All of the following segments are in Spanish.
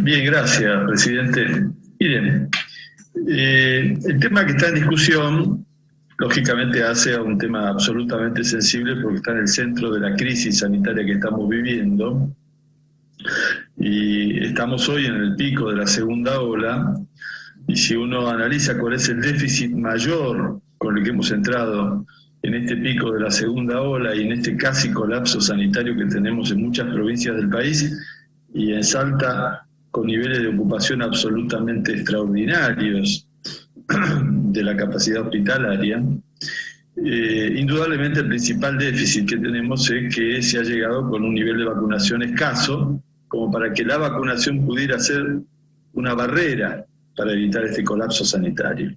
Bien, gracias, presidente. Miren, el tema que está en discusión, lógicamente, hace a un tema absolutamente sensible porque está en el centro de la crisis sanitaria que estamos viviendo. Y estamos hoy en el pico de la segunda ola. Y si uno analiza cuál es el déficit mayor con el que hemos entrado en este pico de la segunda ola y en este casi colapso sanitario que tenemos en muchas provincias del país, y en Salta con niveles de ocupación absolutamente extraordinarios de la capacidad hospitalaria, indudablemente el principal déficit que tenemos es que se ha llegado con un nivel de vacunación escaso, como para que la vacunación pudiera ser una barrera para evitar este colapso sanitario.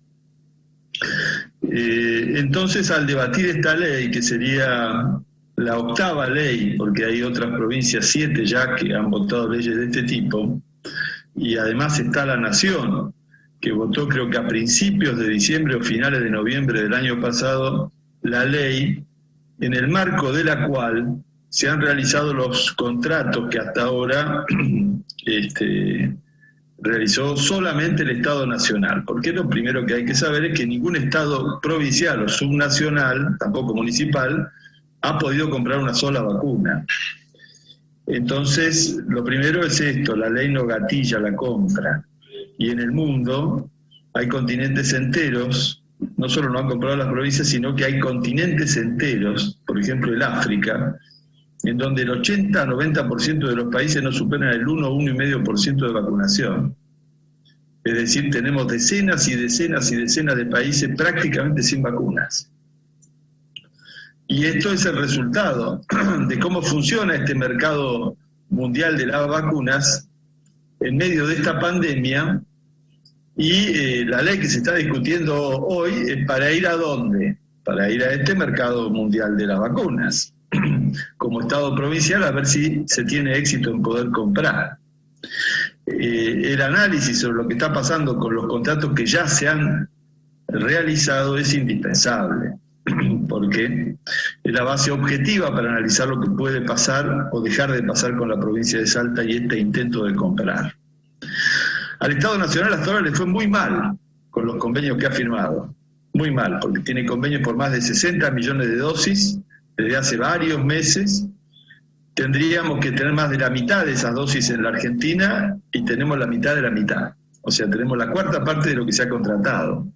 Entonces, al debatir esta ley, que sería la octava ley, porque hay otras provincias, 7 ya, que han votado leyes de este tipo, y además está la Nación, que votó creo que a principios de diciembre o finales de noviembre del año pasado, la ley en el marco de la cual se han realizado los contratos que hasta ahora realizó solamente el Estado Nacional. Porque lo primero que hay que saber es que ningún Estado provincial o subnacional, tampoco municipal, ha podido comprar una sola vacuna. Entonces, lo primero es esto, la ley no gatilla la compra. Y en el mundo hay continentes enteros, no solo no han comprado las provincias, sino que hay continentes enteros, por ejemplo el África, en donde el 80-90% de los países no superan el 1-1,5% de vacunación. Es decir, tenemos decenas y decenas y decenas de países prácticamente sin vacunas. Y esto es el resultado de cómo funciona este mercado mundial de las vacunas en medio de esta pandemia. Y la ley que se está discutiendo hoy es para ir a ¿dónde? Para ir a este mercado mundial de las vacunas, como Estado provincial, a ver si se tiene éxito en poder comprar. El análisis sobre lo que está pasando con los contratos que ya se han realizado es indispensable, porque es la base objetiva para analizar lo que puede pasar o dejar de pasar con la provincia de Salta y este intento de comprar. Al Estado Nacional hasta ahora le fue muy mal con los convenios que ha firmado, muy mal, porque tiene convenios por más de 60 millones de dosis desde hace varios meses. Tendríamos que tener más de la mitad de esas dosis en la Argentina y tenemos la mitad de la mitad, o sea, tenemos la cuarta parte de lo que se ha contratado.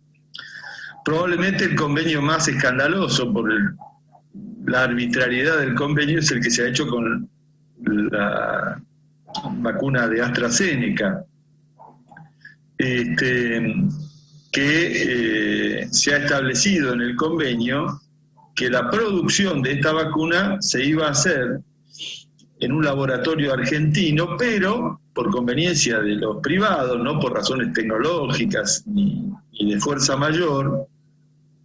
Probablemente el convenio más escandaloso por la arbitrariedad del convenio es el que se ha hecho con la vacuna de AstraZeneca, que se ha establecido en el convenio que la producción de esta vacuna se iba a hacer en un laboratorio argentino, pero por conveniencia de los privados, no por razones tecnológicas ni de fuerza mayor,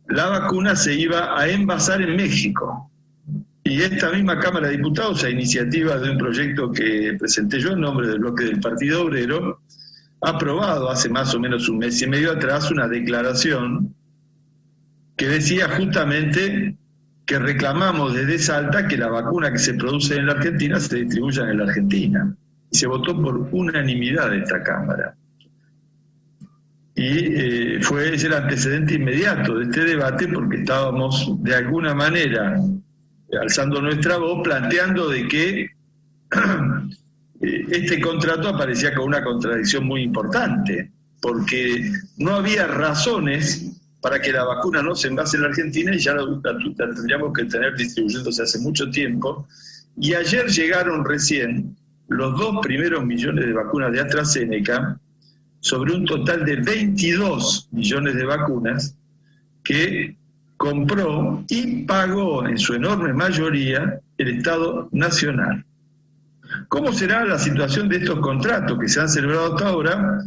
la vacuna se iba a envasar en México. Y esta misma Cámara de Diputados, a iniciativa de un proyecto que presenté yo en nombre del bloque del Partido Obrero, ha aprobado hace más o menos un mes y medio atrás una declaración que decía justamente que reclamamos desde Salta que la vacuna que se produce en la Argentina se distribuya en la Argentina. Y se votó por unanimidad de esta Cámara. Y fue ese el antecedente inmediato de este debate, porque estábamos de alguna manera alzando nuestra voz, planteando de que este contrato aparecía con una contradicción muy importante, porque no había razones para que la vacuna no se envase en la Argentina y ya la tendríamos que tener distribuyéndose hace mucho tiempo. Y ayer llegaron recién los 2 primeros millones de vacunas de AstraZeneca sobre un total de 22 millones de vacunas que compró y pagó en su enorme mayoría el Estado Nacional. ¿Cómo será la situación de estos contratos que se han celebrado hasta ahora,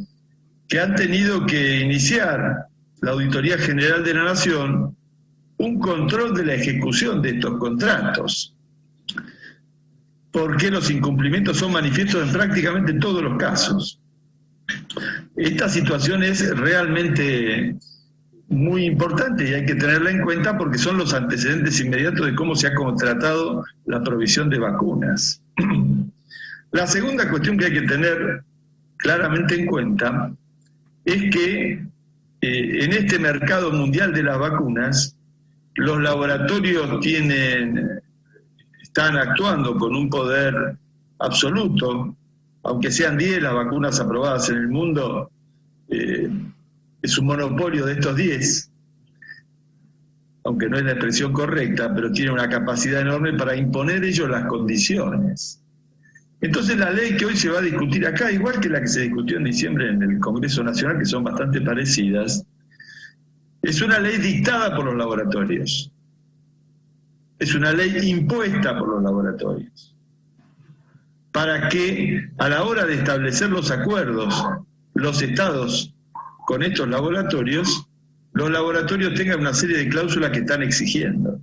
que han tenido que iniciar la Auditoría General de la Nación un control de la ejecución de estos contratos? Porque los incumplimientos son manifiestos en prácticamente todos los casos. Esta situación es realmente muy importante y hay que tenerla en cuenta porque son los antecedentes inmediatos de cómo se ha contratado la provisión de vacunas. La segunda cuestión que hay que tener claramente en cuenta es que en este mercado mundial de las vacunas, los laboratorios están actuando con un poder absoluto, aunque sean 10 las vacunas aprobadas en el mundo, es un monopolio de estos 10, aunque no es la expresión correcta, pero tiene una capacidad enorme para imponer ellos las condiciones. Entonces la ley que hoy se va a discutir acá, igual que la que se discutió en diciembre en el Congreso Nacional, que son bastante parecidas, es una ley dictada por los laboratorios. Es una ley impuesta por los laboratorios. Para que a la hora de establecer los acuerdos, los estados con estos laboratorios, los laboratorios tengan una serie de cláusulas que están exigiendo.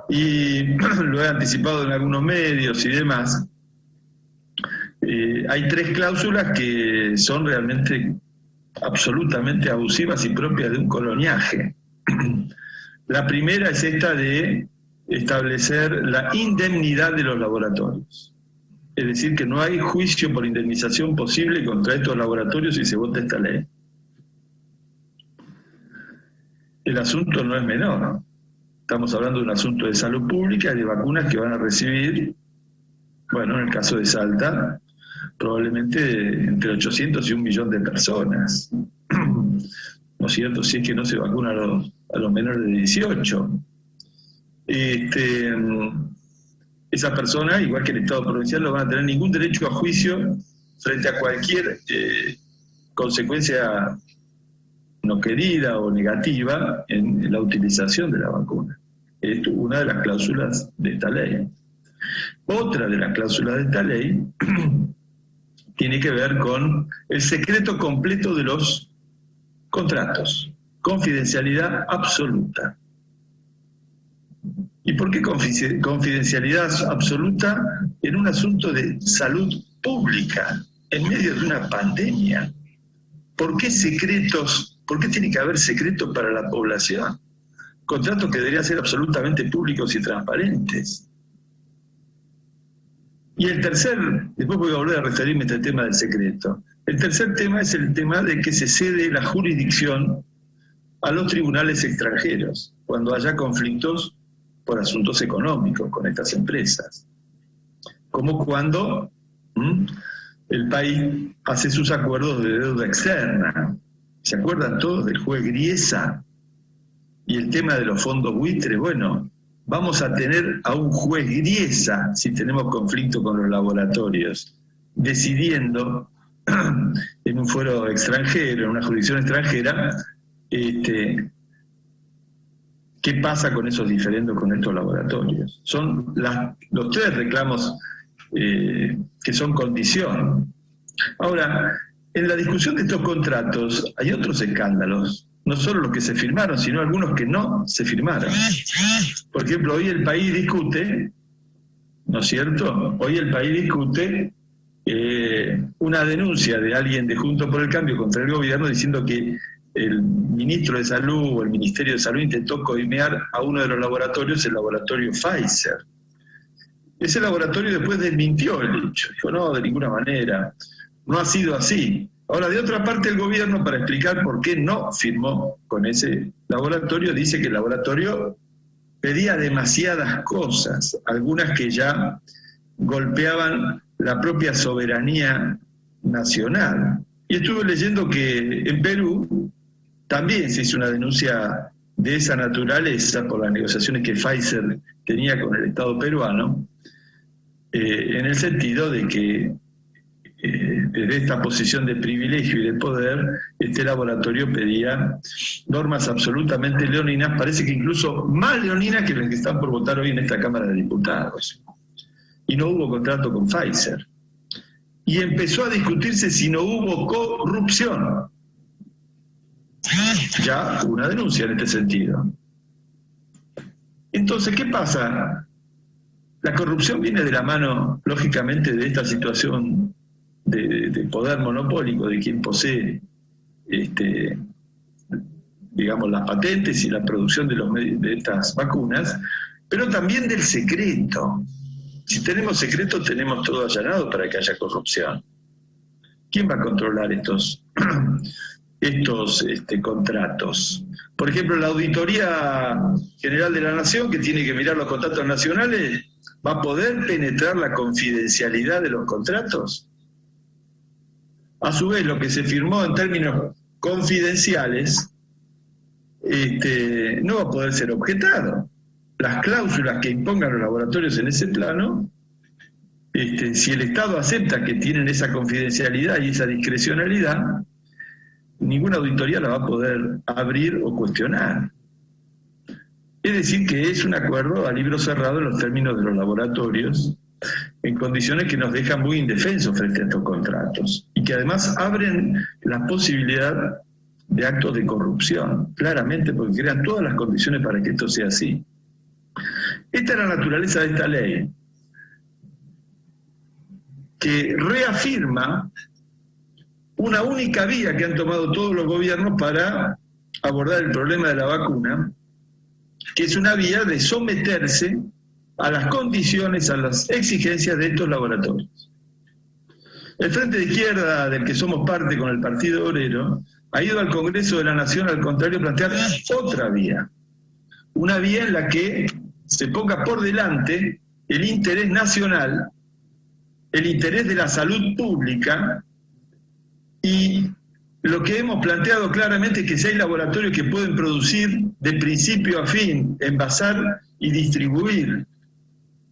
Y lo he anticipado en algunos medios y demás. Hay 3 cláusulas que son realmente absolutamente abusivas y propias de un coloniaje. La primera es esta de establecer la indemnidad de los laboratorios. Es decir, que no hay juicio por indemnización posible contra estos laboratorios si se vota esta ley. El asunto no es menor. Estamos hablando de un asunto de salud pública y de vacunas que van a recibir, bueno, en el caso de Salta, probablemente entre 800 y 1 millón de personas. ¿No es cierto? Si es que no se vacuna a los menores de 18. Esa persona, igual que el Estado provincial, no van a tener ningún derecho a juicio frente a cualquier consecuencia no querida o negativa en la utilización de la vacuna. Esto es una de las cláusulas de esta ley. Otra de las cláusulas de esta ley tiene que ver con el secreto completo de los contratos, confidencialidad absoluta. ¿Y por qué confidencialidad absoluta en un asunto de salud pública, en medio de una pandemia? ¿Por qué secretos? ¿Por qué tiene que haber secretos para la población? Contratos que deberían ser absolutamente públicos y transparentes. Y el tercer, después voy a volver a referirme a este tema del secreto. El tercer tema es el tema de que se cede la jurisdicción a los tribunales extranjeros cuando haya conflictos por asuntos económicos con estas empresas. Como cuando el país hace sus acuerdos de deuda externa. ¿Se acuerdan todos del juez Griesa? Y el tema de los fondos buitre. Bueno, vamos a tener a un juez Griesa, si tenemos conflicto con los laboratorios, decidiendo en un fuero extranjero, en una jurisdicción extranjera, ¿qué pasa con esos diferendos con estos laboratorios? Son los 3 reclamos que son condición. Ahora, en la discusión de estos contratos hay otros escándalos, no solo los que se firmaron, sino algunos que no se firmaron. Por ejemplo, hoy el país discute, ¿no es cierto? Hoy el país discute una denuncia de alguien de Juntos por el Cambio contra el gobierno diciendo que el ministro de Salud o el Ministerio de Salud intentó coimear a uno de los laboratorios, el laboratorio Pfizer. Ese laboratorio después desmintió el hecho, dijo, no, de ninguna manera, no ha sido así. Ahora, de otra parte, el gobierno, para explicar por qué no firmó con ese laboratorio, dice que el laboratorio pedía demasiadas cosas, algunas que ya golpeaban la propia soberanía nacional. Y estuve leyendo que en Perú también se hizo una denuncia de esa naturaleza por las negociaciones que Pfizer tenía con el Estado peruano, en el sentido de que desde esta posición de privilegio y de poder, este laboratorio pedía normas absolutamente leoninas, parece que incluso más leoninas que las que están por votar hoy en esta Cámara de Diputados. Y no hubo contrato con Pfizer. Y empezó a discutirse si no hubo corrupción. Ya una denuncia en este sentido. Entonces, ¿qué pasa? La corrupción viene de la mano, lógicamente, de esta situación de poder monopólico de quien posee, digamos, las patentes y la producción de estas vacunas, pero también del secreto. Si tenemos secreto, tenemos todo allanado para que haya corrupción. ¿quién va a controlar estos contratos? Por ejemplo, la Auditoría General de la Nación, que tiene que mirar los contratos nacionales, ¿va a poder penetrar la confidencialidad de los contratos? A su vez, lo que se firmó en términos confidenciales no va a poder ser objetado. Las cláusulas que impongan los laboratorios en ese plano, si el Estado acepta que tienen esa confidencialidad y esa discrecionalidad, ninguna auditoría la va a poder abrir o cuestionar. Es decir, que es un acuerdo a libro cerrado en los términos de los laboratorios, en condiciones que nos dejan muy indefensos frente a estos contratos y que además abren la posibilidad de actos de corrupción, claramente, porque crean todas las condiciones para que esto sea así. Esta es la naturaleza de esta ley, que reafirma una única vía que han tomado todos los gobiernos para abordar el problema de la vacuna, que es una vía de someterse a las condiciones, a las exigencias de estos laboratorios. El Frente de Izquierda, del que somos parte con el Partido Obrero, ha ido al Congreso de la Nación, al contrario, a plantear otra vía. Una vía en la que se ponga por delante el interés nacional, el interés de la salud pública, y lo que hemos planteado claramente es que si hay laboratorios que pueden producir de principio a fin, envasar y distribuir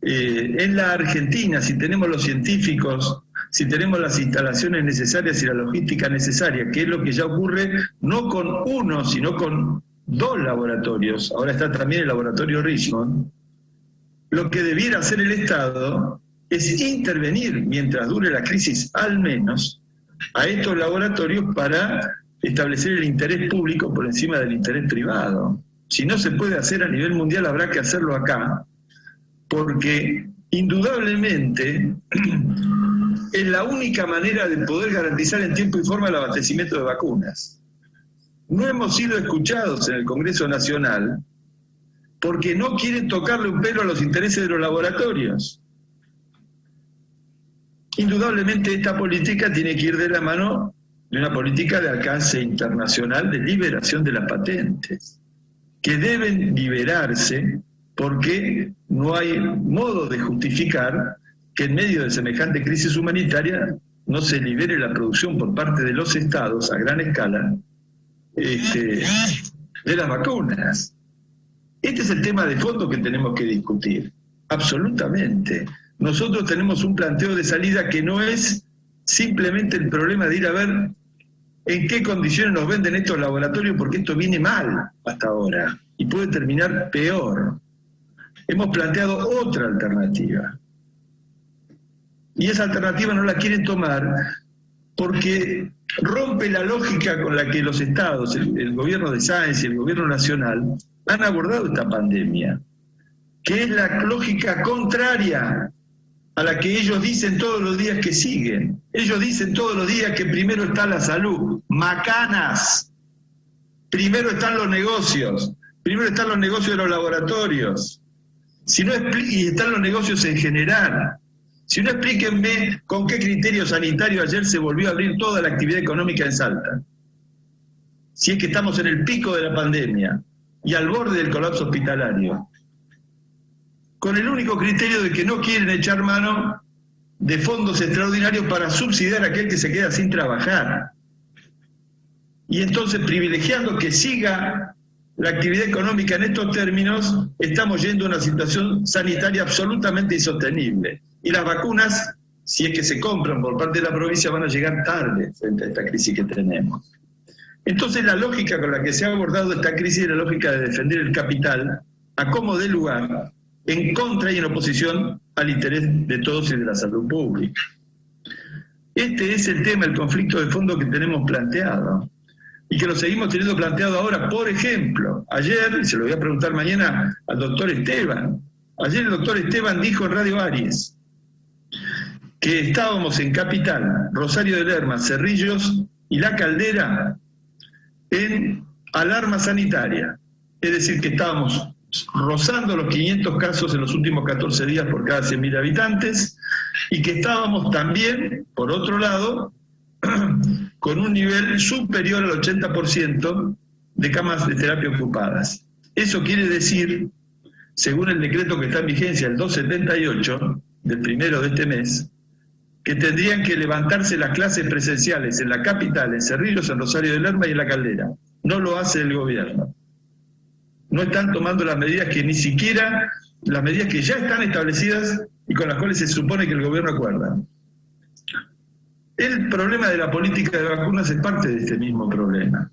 en la Argentina, si tenemos los científicos, si tenemos las instalaciones necesarias y la logística necesaria, que es lo que ya ocurre no con uno, sino con 2 laboratorios, ahora está también el laboratorio Richmond, lo que debiera hacer el Estado es intervenir, mientras dure la crisis al menos, a estos laboratorios para establecer el interés público por encima del interés privado. Si no se puede hacer a nivel mundial, habrá que hacerlo acá, porque indudablemente es la única manera de poder garantizar en tiempo y forma el abastecimiento de vacunas. No hemos sido escuchados en el Congreso Nacional porque no quieren tocarle un pelo a los intereses de los laboratorios. Indudablemente esta política tiene que ir de la mano de una política de alcance internacional de liberación de las patentes, que deben liberarse porque no hay modo de justificar que en medio de semejante crisis humanitaria no se libere la producción por parte de los estados a gran escala de las vacunas. Este es el tema de fondo que tenemos que discutir, absolutamente. Nosotros tenemos un planteo de salida que no es simplemente el problema de ir a ver en qué condiciones nos venden estos laboratorios, porque esto viene mal hasta ahora y puede terminar peor. Hemos planteado otra alternativa. Y esa alternativa no la quieren tomar porque rompe la lógica con la que los estados, el gobierno de Sáenz y el gobierno nacional, han abordado esta pandemia, que es la lógica contraria a la que ellos dicen todos los días que siguen. Ellos dicen todos los días que primero está la salud. Macanas. Primero están los negocios. Primero están los negocios de los laboratorios. Si no, y están los negocios en general. Si no, explíquenme con qué criterio sanitario ayer se volvió a abrir toda la actividad económica en Salta. Si es que estamos en el pico de la pandemia y al borde del colapso hospitalario, con el único criterio de que no quieren echar mano de fondos extraordinarios para subsidiar a aquel que se queda sin trabajar. Y entonces, privilegiando que siga la actividad económica en estos términos, estamos yendo a una situación sanitaria absolutamente insostenible. Y las vacunas, si es que se compran por parte de la provincia, van a llegar tarde frente a esta crisis que tenemos. Entonces, la lógica con la que se ha abordado esta crisis es la lógica de defender el capital a como dé lugar, en contra y en oposición al interés de todos y de la salud pública. Este es el tema, el conflicto de fondo que tenemos planteado y que lo seguimos teniendo planteado ahora. Por ejemplo, ayer, y se lo voy a preguntar mañana al doctor Esteban, ayer el doctor Esteban dijo en Radio Aries que estábamos en Capital, Rosario de Lerma, Cerrillos y La Caldera en alarma sanitaria, es decir, que estábamos rozando los 500 casos en los últimos 14 días por cada 100.000 habitantes, y que estábamos también, por otro lado, con un nivel superior al 80% de camas de terapia ocupadas. Eso quiere decir, según el decreto que está en vigencia, el 278, del 1 de este mes, que tendrían que levantarse las clases presenciales en la capital, en Cerrillos, en Rosario de Lerma y en La Caldera. No lo hace el gobierno. No están tomando las medidas que ni siquiera, las medidas que ya están establecidas y con las cuales se supone que el gobierno acuerda. El problema de la política de vacunas es parte de este mismo problema.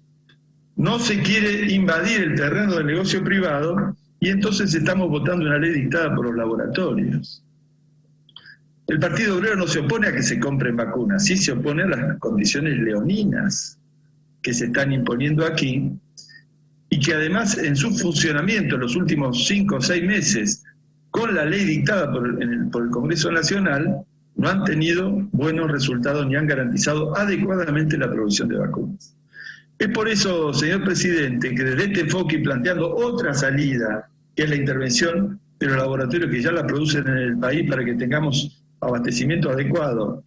No se quiere invadir el terreno del negocio privado y entonces estamos votando una ley dictada por los laboratorios. El Partido Obrero no se opone a que se compren vacunas, sí se opone a las condiciones leoninas que se están imponiendo aquí y que además en su funcionamiento en los últimos 5 o 6 meses con la ley dictada por el Congreso Nacional no han tenido buenos resultados ni han garantizado adecuadamente la producción de vacunas. Es por eso, señor presidente, que desde este enfoque y planteando otra salida, que es la intervención de los laboratorios que ya la producen en el país para que tengamos abastecimiento adecuado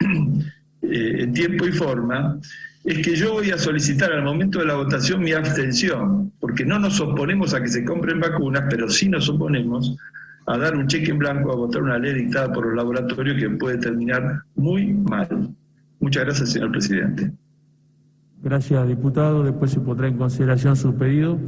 en tiempo y forma, es que yo voy a solicitar al momento de la votación mi abstención, porque no nos oponemos a que se compren vacunas, pero sí nos oponemos a dar un cheque en blanco, a votar una ley dictada por los laboratorios que puede terminar muy mal. Muchas gracias, señor presidente. Gracias, diputado. Después se pondrá en consideración su pedido.